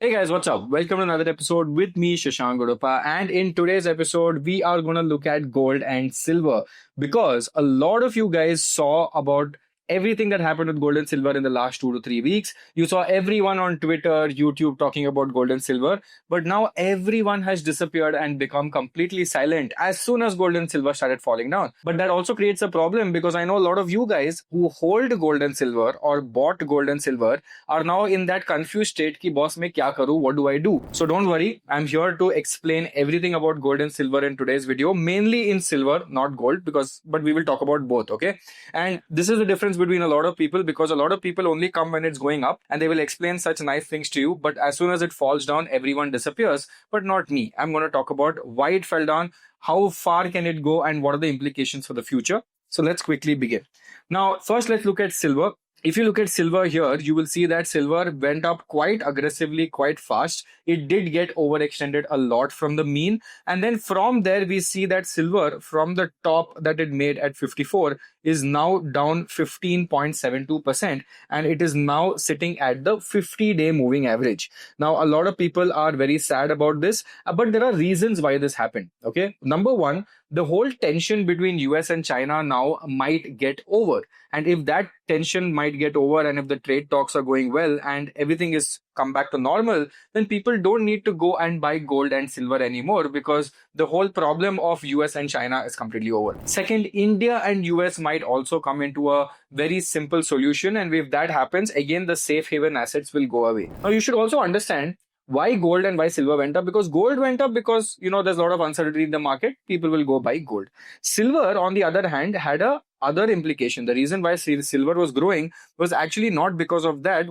Hey guys, what's up? Welcome to another episode with me, Shashank Udupa. And in today's episode, we are going to look at gold and silver because a lot of you guys saw about everything that happened with gold and silver in the last 2 to 3 weeks. You saw everyone on Twitter, YouTube talking about gold and silver, but now everyone has disappeared and become completely silent as soon as gold and silver started falling down. But that also creates a problem because I know a lot of you guys who hold gold and silver or bought gold and silver are now in that confused state ki boss mein kya karu, what do I do? So don't worry, I'm here to explain everything about gold and silver in today's video, mainly in silver, not gold, but we will talk about both, okay? And this is the difference between a lot of people because a lot of people only come when it's going up and they will explain such nice things to you, but as soon as it falls down, everyone disappears, but not me. I'm going to talk about why it fell down, how far can it go, and what are the implications for the future. So let's quickly begin. Now, first let's look at silver. If you look at silver here, you will see that silver went up quite aggressively, quite fast. It did get overextended a lot from the mean. And then from there, we see that silver from the top that it made at 54 is now down 15.72%. And it is now sitting at the 50-day moving average. Now, a lot of people are very sad about this, but there are reasons why this happened. Okay. Number one, the whole tension between US and China now might get over. And if that tension might get over and if the trade talks are going well and everything is come back to normal, then people don't need to go and buy gold and silver anymore because the whole problem of US and China is completely over. Second, India and US might also come into a very simple solution. And if that happens, again, the safe haven assets will go away. Now, you should also understand why gold and why silver went up. Because gold went up because, there's a lot of uncertainty in the market. People will go buy gold. Silver, on the other hand, had a other implication. The reason why silver was growing was actually not because of that,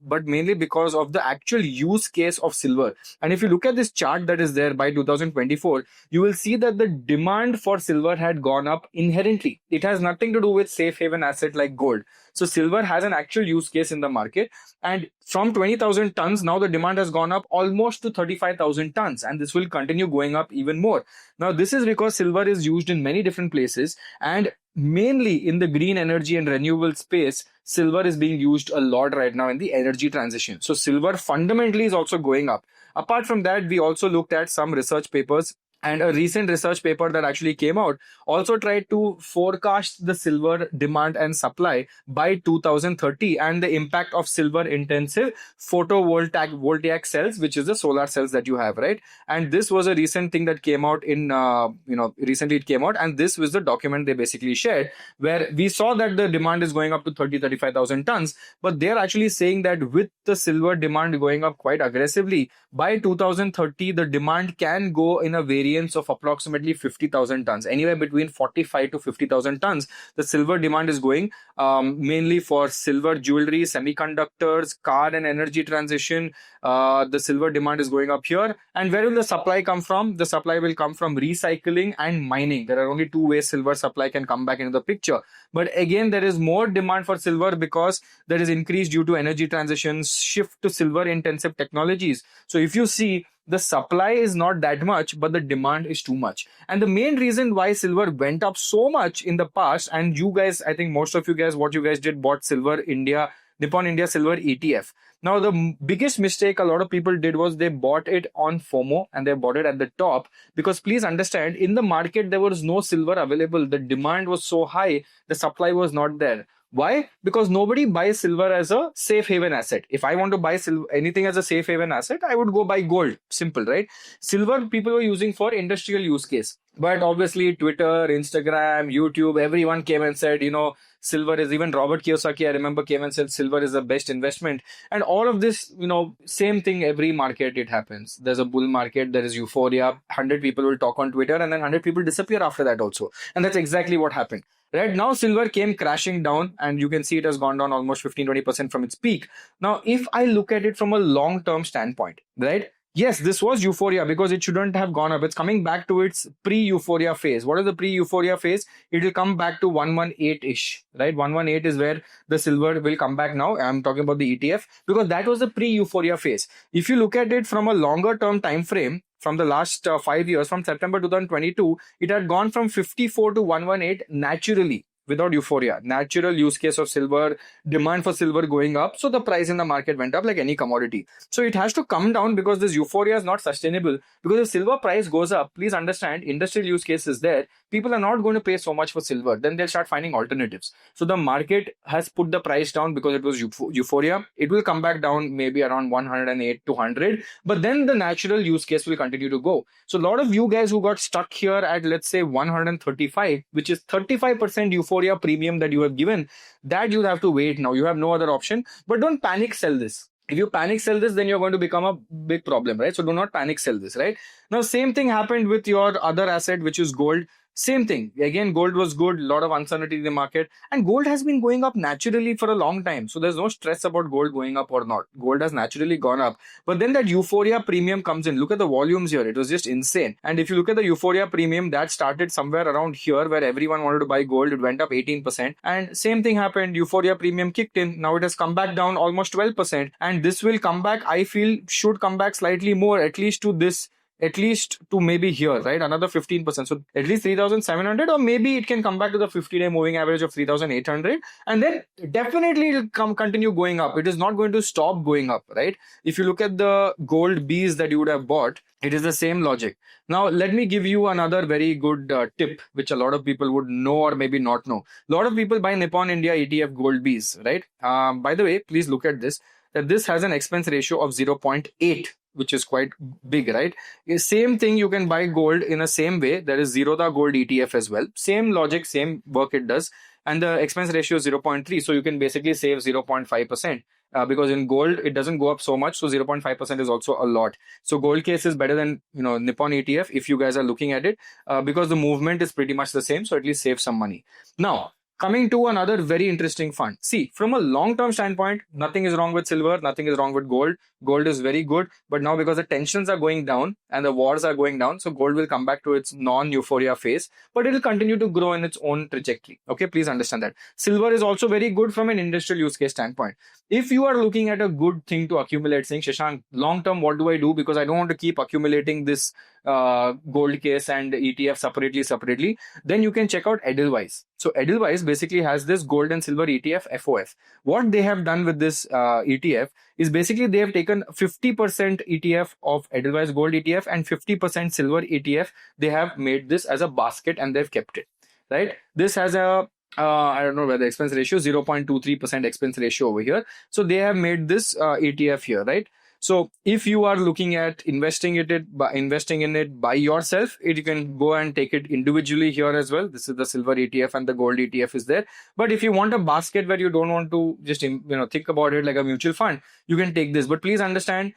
but mainly because of the actual use case of silver. And if you look at this chart that is there by 2024, you will see that the demand for silver had gone up inherently. It has nothing to do with safe haven asset like gold. So silver has an actual use case in the market. And from 20,000 tons, now the demand has gone up almost to 35,000 tons. And this will continue going up even more. Now, this is because silver is used in many different places. And mainly in the green energy and renewable space, silver is being used a lot right now in the energy transition. So silver fundamentally is also going up. Apart from that, we also looked at some research papers. And a recent research paper that actually came out also tried to forecast the silver demand and supply by 2030 and the impact of silver intensive photovoltaic cells, which is the solar cells that you have, right? And this was a recent thing that came out recently it came out. And this was the document they basically shared where we saw that the demand is going up to 35,000 tons. But they're actually saying that with the silver demand going up quite aggressively, by 2030, the demand can go in a variance of approximately 50,000 tons, anywhere between 45 to 50,000 tons. The silver demand is going mainly for silver jewelry, semiconductors, car and energy transition. The silver demand is going up here. And where will the supply come from? The supply will come from recycling and mining. There are only two ways silver supply can come back into the picture. But again, there is more demand for silver because there is increase due to energy transitions, shift to silver intensive technologies. So if you see, the supply is not that much, but the demand is too much. And the main reason why silver went up so much in the past, and you guys, I think most of you guys, what you guys did, bought Nippon India Silver ETF. Now, the biggest mistake a lot of people did was they bought it on FOMO and they bought it at the top because please understand, in the market, there was no silver available. The demand was so high, the supply was not there. Why? Because nobody buys silver as a safe haven asset. If I want to buy anything as a safe haven asset, I would go buy gold. Simple, right? Silver people were using for industrial use case. But obviously Twitter, Instagram, YouTube, everyone came and said, silver is, even Robert Kiyosaki, I remember, came and said silver is the best investment. And all of this, same thing, every market it happens. There's a bull market, there is euphoria, 100 people will talk on Twitter and then 100 people disappear after that also. And that's exactly what happened. Right now, silver came crashing down and you can see it has gone down almost 15-20% from its peak. Now, if I look at it from a long-term standpoint, right? Yes, this was euphoria because it shouldn't have gone up. It's coming back to its pre-euphoria phase. What is the pre-euphoria phase? It will come back to 118-ish, right? 118 is where the silver will come back now. I'm talking about the ETF because that was the pre-euphoria phase. If you look at it from a longer term time frame, from the last 5 years, from September 2022, it had gone from 54 to 118 naturally. without euphoria. Natural use case of silver, demand for silver going up, so the price in the market went up like any commodity. So it has to come down because this euphoria is not sustainable. Because if silver price goes up, please understand, industrial use case is there. People are not going to pay so much for silver. Then they'll start finding alternatives. So the market has put the price down because it was euphoria. It will come back down maybe around 108 to 100, but then the natural use case will continue to go. So a lot of you guys who got stuck here at, let's say, 135, which is 35% euphoria premium that you have given, that you'll have to wait now. You have no other option, but don't panic sell this. If you panic sell this, then you're going to become a big problem, right? So do not panic sell this, right? Now, same thing happened with your other asset, which is gold. Same thing. Again, gold was good, a lot of uncertainty in the market, and gold has been going up naturally for a long time. So there's no stress about gold going up or not. Gold has naturally gone up. But then that euphoria premium comes in. Look at the volumes here. It was just insane. And if you look at the euphoria premium, that started somewhere around here where everyone wanted to buy gold. It went up 18%. And same thing happened. Euphoria premium kicked in. Now it has come back down almost 12%. And this will come back, I feel, should come back slightly more, at least to this, at least to maybe here, right? Another 15%. So at least 3,700, or maybe it can come back to the 50-day moving average of 3,800. And then definitely it will continue going up. It is not going to stop going up, right? If you look at the gold Bs that you would have bought, it is the same logic. Now, let me give you another very good tip, which a lot of people would know or maybe not know. A lot of people buy Nippon India ETF gold Bs, right? By the way, please look at this, that this has an expense ratio of 0.8, which is quite big, right? Same thing, you can buy gold in a same way. There is Zerodha Gold ETF as well. Same logic, same work it does. And the expense ratio is 0.3. So you can basically save 0.5%. Because in gold, it doesn't go up so much. So 0.5% is also a lot. So gold case is better than, Nippon ETF if you guys are looking at it, because the movement is pretty much the same. So at least save some money. Now, coming to another very interesting fund. See, from a long-term standpoint, nothing is wrong with silver, nothing is wrong with gold. Gold is very good, but now because the tensions are going down and the wars are going down, so gold will come back to its non-euphoria phase, but it will continue to grow in its own trajectory. Okay, please understand that. Silver is also very good from an industrial use case standpoint. If you are looking at a good thing to accumulate, saying, Shashank, long-term, what do I do? Because I don't want to keep accumulating this gold case and ETF separately, then you can check out Edelweiss. So Edelweiss basically has this gold and silver ETF FOF. What they have done with this ETF is basically they have taken 50% ETF of Edelweiss gold ETF and 50% silver ETF. They have made this as a basket and they've kept it, right? This has a I don't know where the expense ratio, 0.23% expense ratio over here. So they have made this ETF here, right? So if you are looking at investing in it by yourself, you can go and take it individually here as well. This is the silver ETF and the gold ETF is there. But if you want a basket where you don't want to just think about it like a mutual fund, you can take this. But please understand,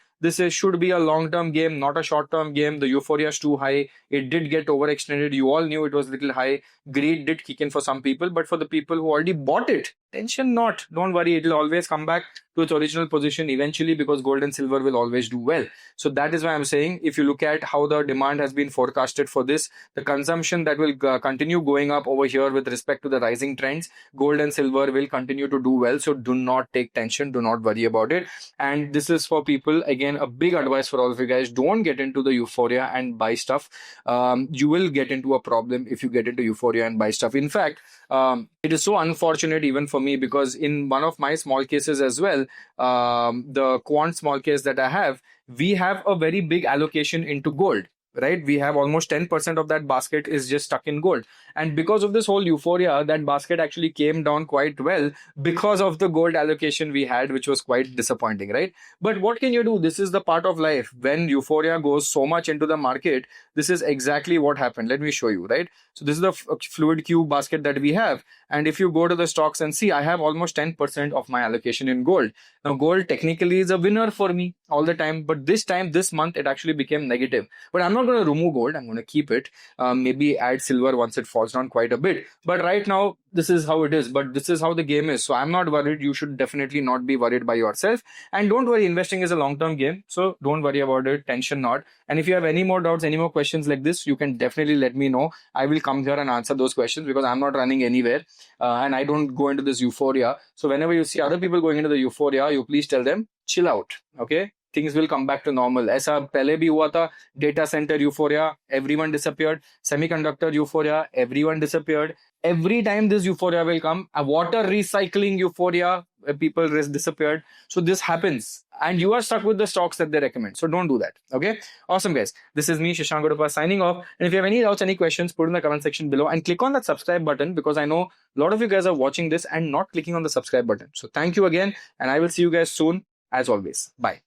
should be a long-term game, not a short-term game. The euphoria is too high. It did get overextended. You all knew it was a little high. Greed did kick in for some people, but for the people who already bought it, tension not. Don't worry. It will always come back to its original position eventually because gold and silver will always do well. So that is why I'm saying, if you look at how the demand has been forecasted for this, the consumption that will continue going up over here with respect to the rising trends, gold and silver will continue to do well. So do not take tension. Do not worry about it. And this is for people, again, a big advice for all of you guys. Don't get into the euphoria and buy stuff. You will get into a problem if you get into euphoria and buy stuff. In fact, it is so unfortunate even for me, because in one of my small cases as well, the quant small case that I have, we have a very big allocation into gold. Right? We have almost 10% of that basket is just stuck in gold. And because of this whole euphoria, that basket actually came down quite well because of the gold allocation we had, which was quite disappointing, right? But what can you do? This is the part of life. When euphoria goes so much into the market, this is exactly what happened. Let me show you, right? So this is the fluid Q basket that we have. And if you go to the stocks and see, I have almost 10% of my allocation in gold. Now, gold technically is a winner for me all the time. But this month, it actually became negative. But I'm not going to remove gold. I'm going to keep it. Maybe add silver once it falls down quite a bit. But right now, this is how it is. But this is how the game is. So I'm not worried. You should definitely not be worried by yourself. And don't worry, investing is a long-term game. So don't worry about it. Tension not. And if you have any more doubts, any more questions like this, you can definitely let me know. I will come here and answer those questions because I'm not running anywhere. And I don't go into this euphoria. So whenever you see other people going into the euphoria, you please tell them, chill out. Okay? things will come back to normal. ऐसा पहले भी हुआ था. Data center euphoria, everyone disappeared. Semiconductor euphoria, everyone disappeared. Every time this euphoria will come, a water recycling euphoria, people disappeared. So this happens, and you are stuck with the stocks that they recommend. So don't do that. Okay, awesome guys. This is me, Shashank Udupa, signing off. And if you have any doubts, any questions, put in the comment section below and click on that subscribe button, because I know a lot of you guys are watching this and not clicking on the subscribe button. So thank you again, and I will see you guys soon as always. Bye.